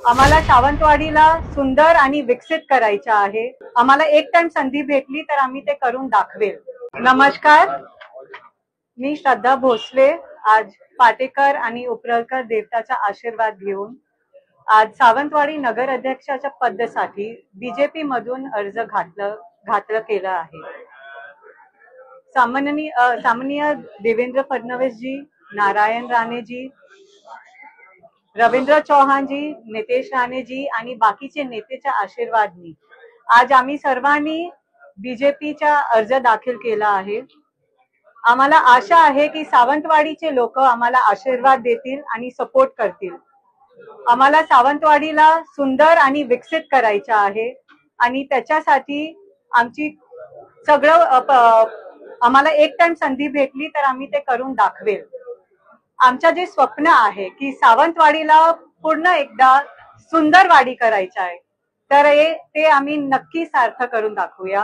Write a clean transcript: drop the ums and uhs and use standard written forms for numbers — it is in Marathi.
आम्हाला सावंतवाडीला सुंदर आणि विकसित करायचं आहे. आम्हाला एक टाइम संधी भेटली तर आम्ही ते करून दाखवेल. नमस्कार, मी श्रद्धा भोसले. आज पाटेकर आणि उपरलकर देवताचा आशीर्वाद घेऊन आज सावंतवाडी नगर अध्यक्षाच्या पदासाठी बीजेपी मधून अर्ज घातलं केलं आहे. सामान्य देवेंद्र फडणवीस जी, नारायण राणे जी, रवींद्र चौहान जी, नितेश राणे जी आणि बाकीचे नेतेच्या आशीर्वादनी आज आम्ही सर्वांनी बीजेपीचा अर्ज दाखल केला आहे. आम्हाला आशा आहे की सावंतवाडीचे लोक आम्हाला आशीर्वाद देतील आणि सपोर्ट करतील. आम्हाला सावंतवाडीला सुंदर आणि विकसित करायचं आहे आणि त्याच्यासाठी आमची आम्हाला एक टाइम संधी भेटली तर आम्ही ते करून दाखवेल. आमचं जे स्वप्न आहे की सावंतवाडीला पूर्ण एकदा सुंदर वाडी करायचं आहे, तर ते आम्ही नक्की सार्थ करून दाखवूया.